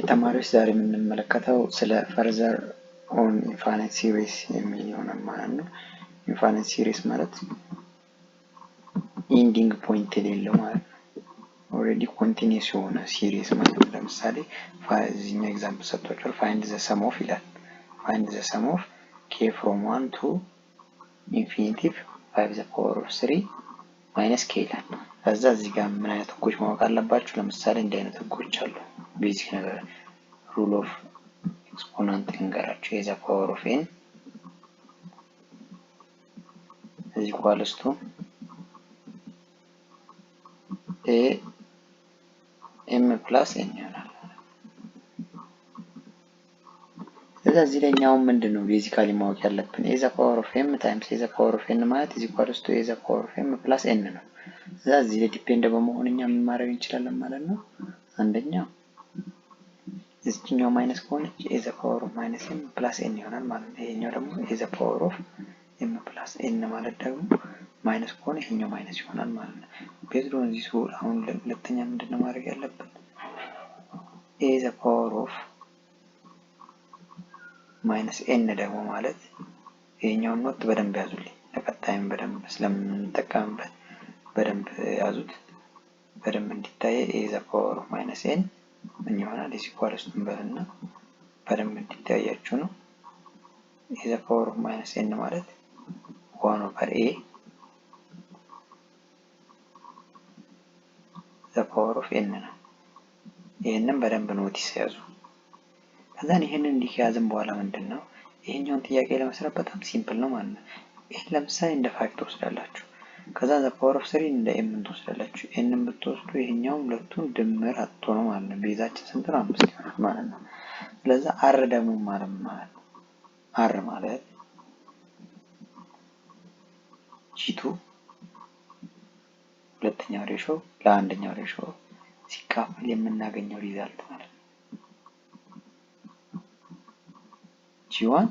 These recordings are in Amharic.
ተማሪዎች ዛሬ የምንመለከተው ስለ ፈርዘር ኦን ኢንፋይናይት ሲሪስ የሚል ይሆናል ማለት ነው። ኢንፋይናይት ሲሪስ ማለት ኢንዲንግ ፖይንት የሌለው ማለት ነው። ኦልሬዲ ኮንቲኒዩስ የሆነ ሲሪስ ማለት ነው። ለምሳሌ እዚህኛው ኤግዛምፕል ሰጥቷቸዋል። ፋይንድ ዘ ሰም ኦፍ ይላል። ፋይንድ ዘ ሰም ኦፍ ኬ ፍሮም 1 ቱ ኢንፊኒቲቭ 5 ዘ ፓወር ኦፍ 3 ማይነስ ኬ ይላል። ከዛ እዚህ ጋር ምን አይነት ህጎች ማወቅ አለባችሁ? ለምሳሌ እንዲህ አይነት ህጎች አሉ። ቤዚክ ነገር ሩል ኦፍ ኤክስፖናንት ልንገራችሁ። ኤ ዘ ፓወር ኦፍ ኤን is equals to a m plus n ይሆናል። ስለዚህ ለኛው ምንድነው ቤዚካሊ ማወቅ ያለብን? a the power of m times a the power of n ማለት is equals to a the power of m plus n ነው። ስለዚህ ለዲፔንድ በመሆን እኛ ምን ማድረግ እንችላለን ማለት ነው? አንደኛው እዚህኛው ማይነስ ከሆነች a the power of minus m plus n ይሆናል ማለት ነው። ይሄኛው ደግሞ a the power of m plus n ማለት ደግሞ ማይነስ ከሆነ ይሄኛው ማይነስ ይሆናል ማለት ነው። ቤዝድ ኦን ዚስ ሩል አሁን ሁለተኛ ምንድነው ማድረግ ያለብን? a the power of minus n ደግሞ ማለት ይሄኛውን ኖት በደንብ ያዙልኝ። ለቀጣይም በደንብ ስለምንጠቀምበት በደንብ ያዙት። በደንብ እንዲታይ a the power of minus n ምን ይሆናል? is equals to በልና በደንብ እንዲታያችሁ ነው። a the power of minus n ማለት 1 over a the power of n ነው። ይሄንን በደንብ ኖቲስ ያዙ። ከዛን ይሄንን እንዲያዝም በኋላ ምንድነው ይሄኛውን ጥያቄ ለመስራት በጣም ሲምፕል ነው ማለት ነው። ይሄን ለምሳሌ እንደ 5 ትወስዳላችሁ። ከዛ the power of 3 እንደ m ትወስዳላችሁ። n ብትወስዱ ይሄኛው ሁለቱን ድምር አጥቶ ነው ማለት ነው። ቤዛችን ስንት ነው? 5 ይሆናል ማለት ነው። ስለዚህ r ደግሞ ማለት ነው r ማለት g2 ሁለተኛው ሬሾ ለአንደኛው ሬሾ ሲካፈል የምናገኘው ሪዛልት ማለት ነው። g1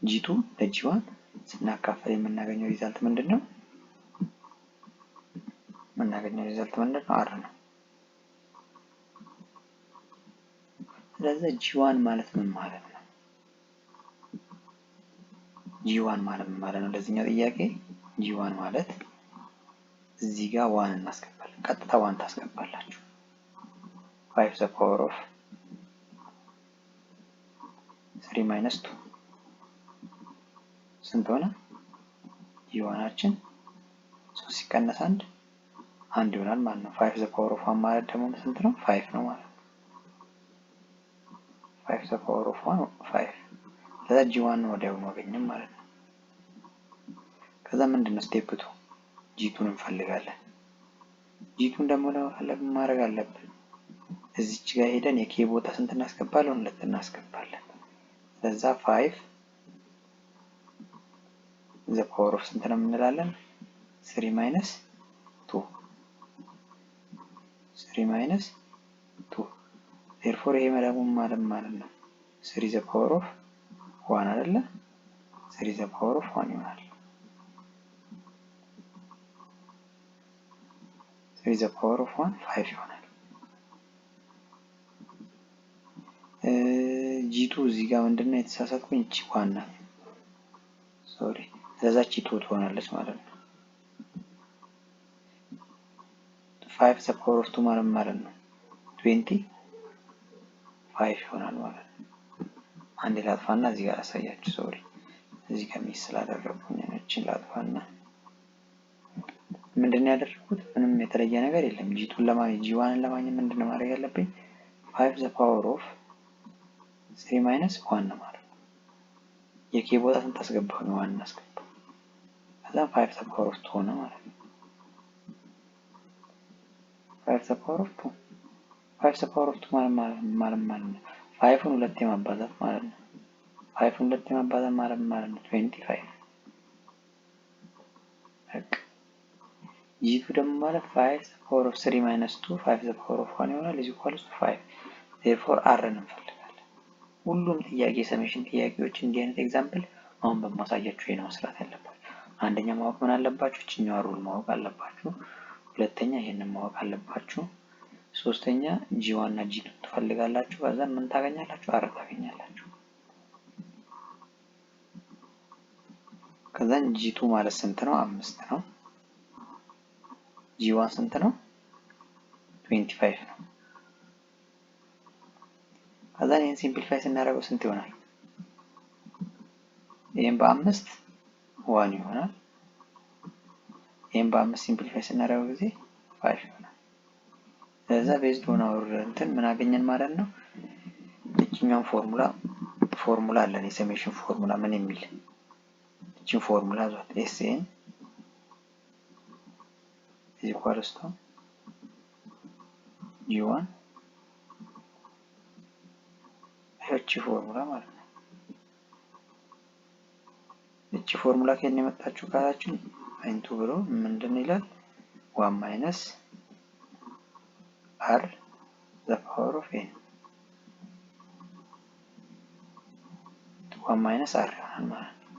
g2 ለg1 ስናካፈል የምናገኘው ሪዛልት ምንድነው? የምናገኘው ሪዛልት ምንድነው? r ነው። ስለዚህ g1 ማለት ምን ማለት ነው? g1 ማለት ምን ማለት ነው? ለዚህኛው ጥያቄ g1 ማለት እዚህ ጋር 1 እናስገባለን። ቀጥታ 1 ታስገባላችሁ። 5 the power of 3 minus 2 ስንት ሆነ? g1አችን 3 ሲቀነስ 1 ይሆናል ማለት ነው። 5 the power of 1 ማለት ደግሞ ስንት ነው? 5 ነው ማለት ነው። 5 the power of 1 5 ስለዚህ g1 ወዲያው ማግኘት ማለት ነው። ከዛ ምንድነው ስቴፕ 2 g2ን እንፈልጋለን። g2ን ደግሞ ለመፈለግ ማድረግ አለብን። እዚች ጋር ሄደን የk ቦታ ስንት እናስገባለን? 2 እናስገባለን። ስለዚህ 5 the power of ስንት ነው እንላለን? 3 minus 2 3 minus 2 therefore ይሄ ደግሞ ማለት ነው 3 the power of 1 አይደለ? 3 the power of 1 ይሆናል። 3 the power of 1 5 ይሆናል። g2 እዚህ ጋር ምንድነው የተሳሳትኩኝ? እቺ 1 ናት። ሶሪ ስለዚህ እቺ 2 ትሆናለች ማለት ነው። 5 the power of 2 ማለት ነው 25 ይሆናል ማለት ነው። አንድ ላጥፋና እዚህ ጋር አሳያችሁ። ሶሪ እዚህ ጋር ሚስ ስላደረኩኝ እቺን ላጥፋና ምንድነው ያደረኩት? ምንም የተለየ ነገር የለም። g2ን ለማግኘት g1ን ለማግኘት ምንድነው ማድረግ ያለብኝ? 5 the power of 3 minus 1 ነው ማለት ነው። የk ቦታ ስንት አስገባሁ? 1 አስገባሁ። ከዛ 5 the power of 2 ሆነ ማለት ነው። 5 the power of 2 5 the power of 2 ማለት ነው 5ን 2 ማባዛት ማለት ነው። 5ን 2 ማባዛት ማለት ነው 25 በቃ g2 ደግሞ ማለት 5 the power of 3 minus 2 5 the power of 1 ይሆናል is equals to 5 therefore r እንፈልጋለን። ሁሉም ጥያቄ ሰሜሽን ጥያቄዎች እንዲህ አይነት ኤግዛምፕል አሁን በማሳያችሁ ይሄን መስራት ያለባችሁ። አንደኛ ማወቅ ምን አለባችሁ? እቺኛው ሩል ማወቅ አለባችሁ። ሁለተኛ ይሄንን ማወቅ አለባችሁ። ሶስተኛ g1 እና g2 ትፈልጋላችሁ። ከዛ ምን ታገኛላችሁ? አር ታገኛላችሁ። ከዛ ጂ2 ማለት ስንት ነው? 5 ነው። ጂ1 ስንት ነው? 25 ነው። ከዛ ይሄን ሲምፕሊፋይ ስናደርገው ስንት ይሆናል? ይሄን በ5 1 ይሆናል። ይሄን በ5 ሲምፕሊፋይ ስናደርገው ጊዜ 5 ይሆናል። ለዛ ቤዝድ ኦን አወር እንትን ምን አገኘን ማለት ነው? እቺኛውን ፎርሙላ አለን፣ የሰሜሽን ፎርሙላ ምን የሚል እቺን ፎርሙላ ዟት ኤስኤን ኢኳልስ ቱ ጂ1 እቺ ፎርሙላ ማለት ነው። እቺ ፎርሙላ ከየት ነው የመጣችው ካላችሁ አይንቱ ብሎ ምንድን ይላል? 1 ማይነስ አር ዘ ፓወር ኦፍ ኤን 1 ማይነስ አር ይሆናል ማለት ነው።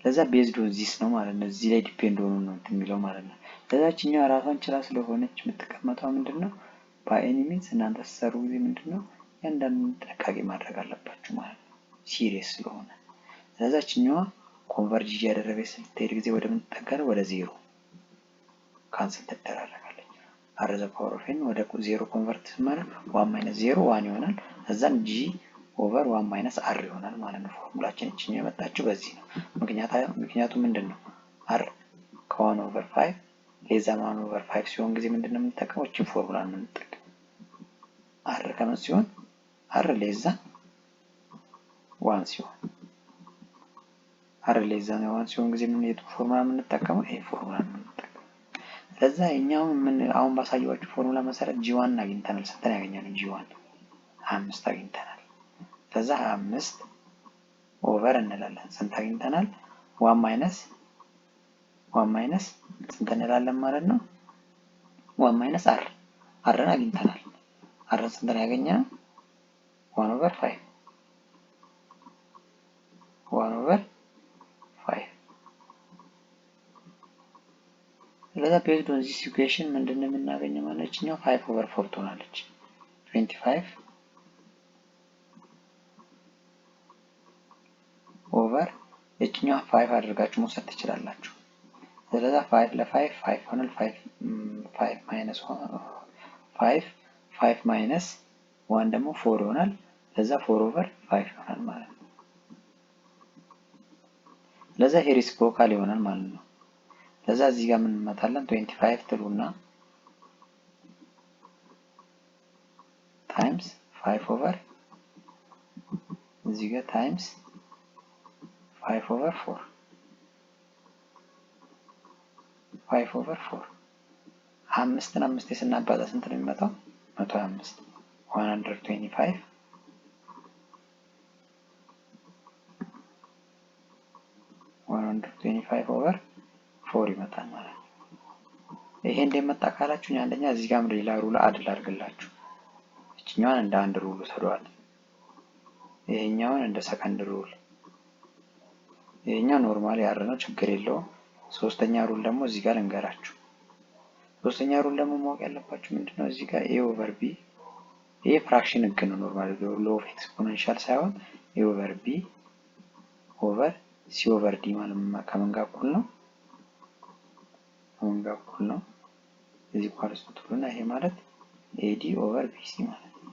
ለዛ ቤዝድ ኦን ዚስ ነው ማለት ነው። እዚህ ላይ ዲፔንድ ሆኖ ነው የሚለው ማለት ነው። ለዛችኛው ራሷን ችላ ስለሆነች የምትቀመጠው ምንድነው? በኤኒ ሚንስ እናንተ ስትሰሩ ጊዜ ምንድነው ያንዳንዱን ጥንቃቄ ማድረግ አለባችሁ ማለት ነው፣ ሲሪየስ ስለሆነ። ለዛችኛዋ ኮንቨርጅ እያደረገች ስትሄድ ጊዜ ወደ ምን ትጠጋለች? ወደ ዜሮ ካንሰል ትደራረጋለች። አር ዘ ፓወር ኦፍ ኤን ወደ ዜሮ ኮንቨርት ማለት 1 ማይነስ 0 1 ይሆናል። እዛም ጂ ኦቨር 1 ማይነስ አር ይሆናል ማለት ነው። ፎርሙላችን እቺን የመጣችው በዚህ ነው። ምክንያቱም ምንድነው አር ከ1 ኦቨር 5 ሌዛ 1 ኦቨር 5 ሲሆን ጊዜ ምንድነው የምንጠቀመው? እቺን ፎርሙላ ነው የምንጠቀመው። አር ከምን ሲሆን አር ሌዛ 1 ሲሆን አር ሌዛ 1 ሲሆን ጊዜ ምን የቱ ፎርሙላ የምንጠቀመው? ይሄ ፎርሙላ ነው የምንጠቀመው። ለዛ እኛው ምን አሁን ባሳየዋችሁ ፎርሙላ መሰረት ጂ1 አግኝተናል። ስንት ያገኛነው? ጂ1 5 አግኝተናል። ለዛ 5 ኦቨር እንላለን። ስንት አግኝተናል? 1 ማይነስ ስንት እንላለን ማለት ነው? 1 ማይነስ አር አርን አግኝተናል። አርን ስንት ነው ያገኘነው? 1 ኦቨር 5 1 ኦቨር 5። ለዛ ቤዝድ ኦን ዚስ ኢኩዌሽን ምንድነው የምናገኘው ማለት እኛው 5 ኦቨር 4 ትሆናለች። 25 ኦቨር እኛው 5 አድርጋችሁ መውሰድ ትችላላችሁ። ስለዛ 5 ለ5 5 ሆናል። 5 ማይነስ 5 ማይነስ 1 ደግሞ 4 ይሆናል። ለዛ 4 ኦቨር 5 ይሆናል ማለት ነው። ለዛ ይሄ ሪሲፕሮካል ይሆናል ማለት ነው። ለዛ እዚህ ጋር ምን እንመጣለን? 25 ትሉና ታይምስ 5 ኦቨር እዚህ ጋር ታይምስ 5 ኦቨር 4 5 ኦቨር 4 5ን 5 ስናባዛ ስንት ነው የሚመጣው? 125 125 ኦቨር 4 ይመጣል ማለት ነው። ይሄ እንደመጣ ካላችሁ አንደኛ እዚህ ጋር ሌላ ሩል አድ ላድርግላችሁ። እቺኛዋን እንደ አንድ ሩል ወሰዷል፣ ይሄኛውን እንደ ሰከንድ ሩል፣ ይሄኛው ኖርማሊ ያር ነው ችግር የለውም። ሶስተኛ ሩል ደግሞ እዚህ ጋር ልንገራችሁ። ሶስተኛ ሩል ደግሞ ማወቅ ያለባችሁ ምንድነው እዚህ ጋር ኤ ኦቨር ቢ፣ ይሄ ፍራክሽን ህግ ነው። ኖርማሊ ሎ ኦፍ ኤክስፖኔንሻል ሳይሆን ኤ ኦቨር ቢ ኦቨር ሲ ኦቨር ዲ ማለት ከምን ጋር እኩል ነው? ከምን ጋር እኩል ነው? እዚህ ኳልስ ትሉና ይሄ ማለት ኤዲ ኦቨር ቢሲ ማለት ነው።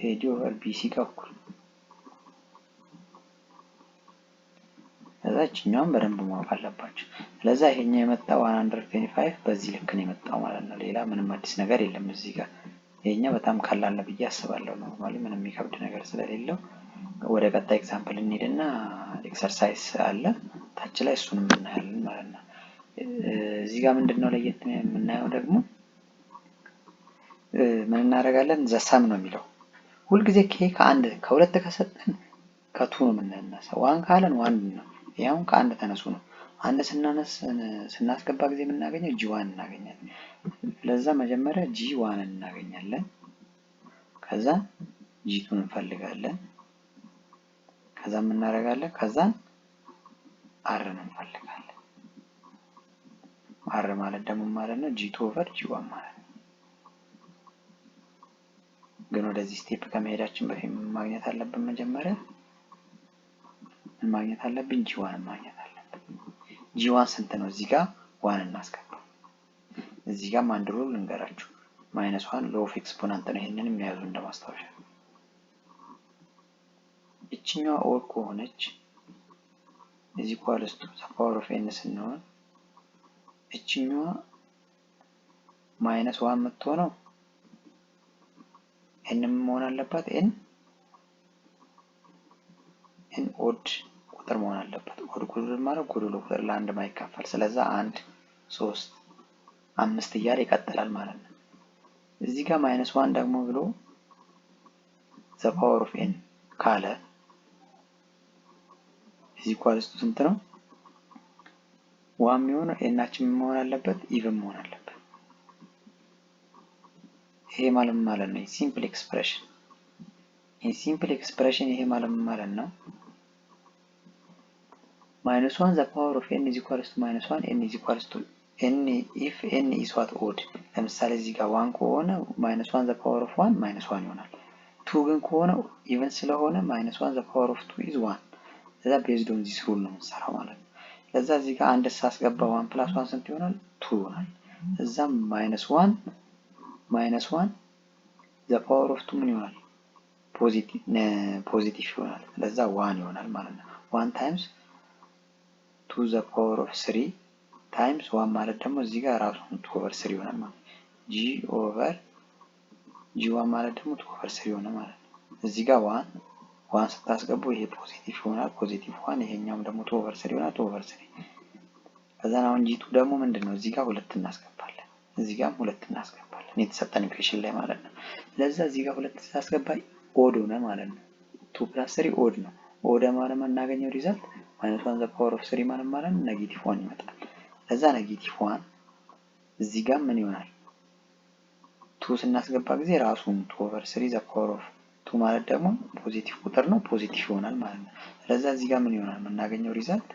ኤዲ ኦቨር ቢሲ ጋር እኩል። ለዛችኛውም በደንብ ማወቅ አለባችሁ። ስለዚህ ይሄኛው የመጣው 125 በዚህ ልክ ነው የመጣው ማለት ነው። ሌላ ምንም አዲስ ነገር የለም እዚህ ጋር። ይሄኛው በጣም ቀላል ነው ብዬ አስባለሁ። ኖርማሊ ምንም የሚከብድ ነገር ስለሌለው ወደ ቀጣይ ኤግዛምፕል እንሂድና ኤክሰርሳይዝ አለ ታች ላይ እሱንም እናያለን ማለት ነው። እዚህ ጋር ምንድነው ለየት የምናየው ደግሞ ምን እናደርጋለን? ዘሳም ነው የሚለው ሁልጊዜ ኬ ከአንድ ከሁለት ከሰጠን ከቱ ነው የምናነሳው። ዋን ካለን ዋን ነው። ያውን ከአንድ ተነሱ ነው። አንድ ስናስገባ ጊዜ የምናገኘው ጂ1 እናገኛለን። ለዛ መጀመሪያ ጂ1 እናገኛለን። ከዛ ጂ2 እንፈልጋለን። ከዛ ምን እናደርጋለን? ከዛ አርን እንፈልጋለን። አር ማለት ደግሞ ማለት ነው ጂ2 ኦቨር ጂ1 ማለት ነው። ግን ወደዚህ ስቴፕ ከመሄዳችን በፊት ማግኘት አለብን። መጀመሪያ ማግኘት አለብን ጂ1 ማግኘት አለብን። ጂ1 ስንት ነው? እዚህ ጋር 1 እናስገባ። እዚህ ጋር አንድ ሩል ልንገራችሁ። -1 ሎው ኦፍ ኤክስፖናንት ነው። ይሄንን የሚያዙ እንደማስታወሻ እቺኛዋ ኦድ ከሆነች እዚህ ኢኳልስ ቱ ዘ ፓወር ኦፍ n ስንሆን እቺኛዋ -1 የምትሆነው n መሆን አለባት። n ኦድ ቁጥር መሆን አለበት። ኦድ ቁጥር ማለት ጎዶሎ ቁጥር ለአንድ ማይካፈል። ስለዚህ 1 3 5 እያለ ይቀጥላል ማለት ነው። እዚህ ጋር -1 ደግሞ ብሎ ዘ ፓወር ኦፍ n ካለ እዚህ ኢኳልስ ቱ ስንት ነው? 1 የሚሆነው ኤናችን መሆን አለበት ኢቭን መሆን አለበት። ይሄ ማለት ነው ሲምፕል ኤክስፕሬሽን። ይሄ ሲምፕል ኤክስፕሬሽን ይሄ ማለት ነው -1 the power of n is equals to -1 n is equals to n if n is what odd። ለምሳሌ እዚህ ጋር 1 ከሆነ -1 the power of 1 -1 ይሆናል። 2 ግን ከሆነ ኢቭን ስለሆነ -1 the power of 2 is 1። ለዛ ቤዝድ ኦን ዚስ ሩል ነው የምንሰራው ማለት ነው። ለዛ እዚህ ጋር አንድ ሳስገባ 1 + 1 ስንት ይሆናል? 2 ይሆናል። እዛም -1 the power of 2 ምን ይሆናል? ፖዚቲቭ ይሆናል። ለዛ 1 ይሆናል ማለት ነው። 1 ታይምስ 2 the power of 3 ታይምስ 1 ማለት ደግሞ እዚህ ጋር ራሱ 2 ኦቨር 3 ይሆናል ማለት ነው። g ኦቨር g1 ማለት ደግሞ 2 ኦቨር 3 ይሆናል ማለት ነው። እዚህ ጋር 1 ስታስገቡ ይሄ ፖዚቲቭ ይሆናል። ፖዚቲቭ 1 ይሄኛውም ደግሞ 2 ኦቨር 3 ይሆናል። 2 ኦቨር 3 ከዛ አሁን g2 ደግሞ ምንድነው? እዚህ ጋር 2 እናስገባለን። እዚህ ጋር 2 እናስገባለን የተሰጠን ኢኩዌሽን ላይ ማለት ነው። ለዛ እዚህ ጋር 2 ሳስገባ ኦድ ሆነ ማለት ነው። 2 + 3 ኦድ ነው። ኦድ ማለት የምናገኘው ሪዛልት -1 the power of 3 ማለት -1 ይመጣል። ለዛ -1 እዚህ ጋር ምን ይሆናል? 2 ስናስገባ ጊዜ ራሱ 2 ኦቨር 3 the power of 2 ማለት ደግሞ ፖዚቲቭ ቁጥር ነው። ፖዚቲቭ ይሆናል ማለት ነው። ለዛ እዚህ ጋር ምን ይሆናል? የምናገኘው ሪዛልት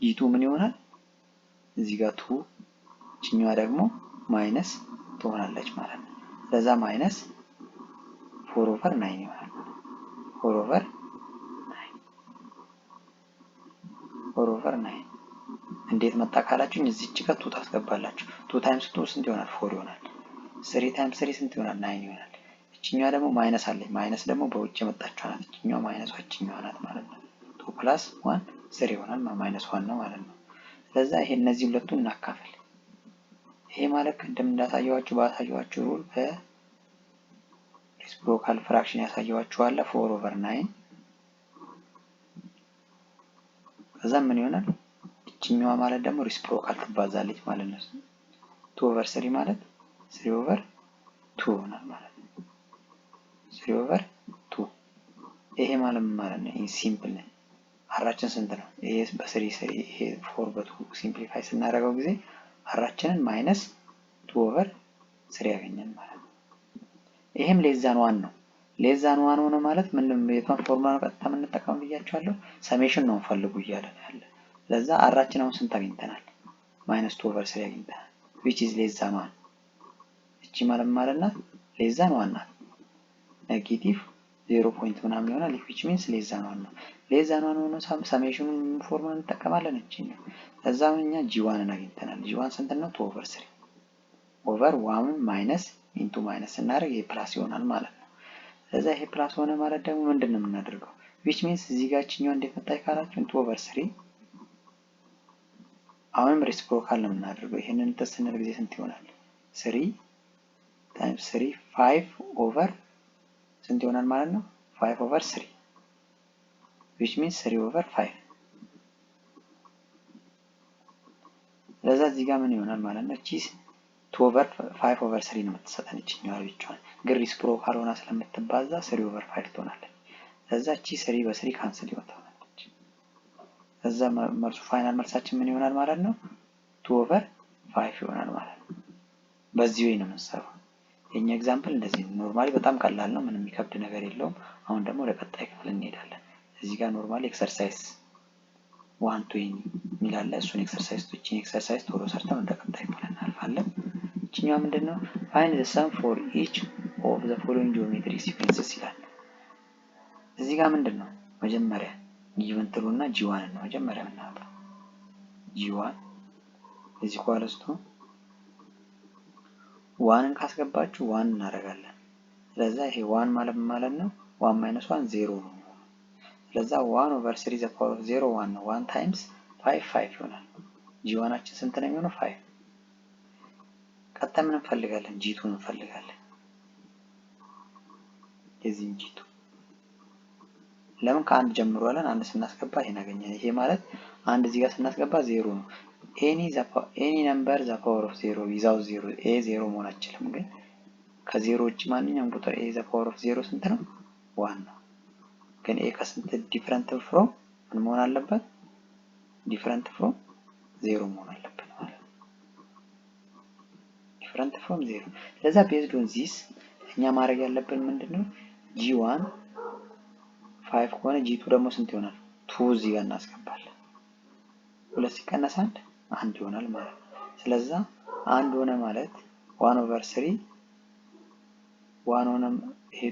g2 ምን ይሆናል? እዚህ ጋር 2 እቺኛዋ ደግሞ ማይነስ ትሆናለች ማለት ነው። ለዛ -4/9 ይሆናል። 4/9 እንዴት መጣ ካላችሁኝ እዚህች ጋር 2 ታስገባላችሁ። 2 ታይምስ 2 ስንት ይሆናል? 4 ይሆናል። 3 ታይምስ 3 ስንት ይሆናል? 9 ይሆናል። እቺኛዋ ደግሞ ማይነስ አለኝ። ማይነስ ደግሞ በውጭ የመጣችው ናት። እቺኛዋ ማይነስ እቺኛዋ ናት ማለት ነው። 2 + 1 3 ይሆናል። -1 ነው ማለት ነው። ስለዚህ ይሄ እነዚህ ሁለቱን እናካፍል። ይሄ ማለት ቅድም እንዳሳየዋችሁ ባሳየዋችሁ ሩል በሪሲፕሮካል ፍራክሽን ያሳየዋችሁ አለ 4/9 ከዛ ምን ይሆናል? እቺኛዋ ማለት ደግሞ ሪሲፕሮካል ትባዛለች ማለት ነው። 2/3 ማለት 3/2 ይሆናል ማለት ነው። 3/2 ይሄ ማለት ነው ሲምፕል ነው። አራችን ስንት ነው? ይሄ በ3 ይሄ 4 በ2 ሲምፕሊፋይ ስናደርገው ጊዜ አራችንን -2/3 ያገኛል ማለት ነው። ይሄም ሌዛን 1 ነው። ሌዛን 1 ሆነ ማለት ምንም የቷን ፎርሙላ ቀጥታ የምንጠቀም ብያችኋለሁ። ሰሜሽን ነው ፈልጉ እያለ ያለ። ለዛ አራችን አሁን ስንት አግኝተናል? -2/3 አግኝተናል which is ሌዛን 1። እቺ ማለት ናት ሌዛን 1 ናት። ኔጌቲቭ 0 ፖይንት ምናምን ይሆናል which means ሌዛን 1 ነው። ሌዛን 1 ሆኖ ሰሜሽኑን ፎርሙላ እንጠቀማለን እቺ ነው። ለዛም እኛ g1 አግኝተናል። g1 ስንት ነው? 2/3 ኦቨር 1 ማይነስ ኢንቱ ማይነስ ስናደርግ ይሄ ፕላስ ይሆናል ማለት ነው። ለዛ ይሄ ፕላስ ሆነ ማለት ደግሞ ምንድነው የምናደርገው? which means እዚህ ጋር እቺኛው እንዴት መጣች ካላችሁ 2/3 አሁንም ሪሲፕሮካል ነው የምናደርገው። ይሄንን ተስነር ጊዜ ስንት ይሆናል? 3 ታይምስ 3 5 ኦቨር ስንት ይሆናል ማለት ነው? 5/3 which means 3/5 ለዛ እዚህ ጋር ምን ይሆናል ማለት ነው? እቺ 5/3 ነው የምትሰጠን እቺኛዋ ብቻዋን። ግን ሪሲፕሮካል ሆና ስለምትባዛ 3/5 ትሆናለች። ለዛ እቺ 3/3 ካንስል ይወጣል። ለዛ መልሱ ፋይናል መልሳችን ምን ይሆናል ማለት ነው? 2/5 ይሆናል ማለት ነው። በዚህ ወይ ነው የምንሰራው። የኛ ኤግዛምፕል እንደዚህ ነው። ኖርማሊ በጣም ቀላል ነው። ምንም የሚከብድ ነገር የለውም። አሁን ደግሞ ወደ ቀጣይ ክፍል እንሄዳለን። እዚህ ጋር ኖርማሊ ኤክሰርሳይዝ 120 ሚላለ እሱን ኤክሰርሳይዝ ቶሎ ሰርተን ወደ ቀጣይ ብለን እናልፋለን። እቺኛው ምንድነው? find the sum for each of the following geometry sequences ይላል። እዚህ ጋር ምንድነው? መጀመሪያ ጊቨን ትሉና g1 ነው መጀመሪያ የምናወጣው። g1 is equals to 1ን ካስገባችሁ 1 እናደርጋለን። ስለዚህ ይሄ 1 ማለት ነው 1 minus 1 0 ነው። ስለዚህ 1 over 3 the power of 0 1 ነው። 1 times 5 5 ይሆናል። g1አችን ስንት ነው የሚሆነው? 5። ቀጣይ ምን እንፈልጋለን? g2 እንፈልጋለን። የዚህን g2 ለምን ከአንድ ጀምሮ አለን? አንድ ስናስገባ ይሄን አገኘን። ይሄ ማለት አንድ እዚህ ጋር ስናስገባ 0 ነው። any number the power of 0 without 0 a 0 መሆን አይችልም። ግን ከ0 ውጪ ማንኛውም ቁጥር a the power of 0 ስንት ነው? 1 ነው። ግን a ከስንት ዲፈረንት ፍሮም ምን መሆን አለበት? ዲፈረንት ፍሮም 0 መሆን አለበት ማለት ነው። ዲፈረንት ፍሮም 0። ስለዛ ቤዝድ ኦን ዚስ እኛ ማድረግ ያለብን ምንድነው? g1 5 ከሆነ g2 ደግሞ ስንት ይሆናል? 2 እዚህ ጋር እናስገባለን። 2 ሲቀነስ 1 ይሆናል ማለት ነው። ስለዛ 1 ሆነ ማለት 1/3 1 ሆነ ይሄ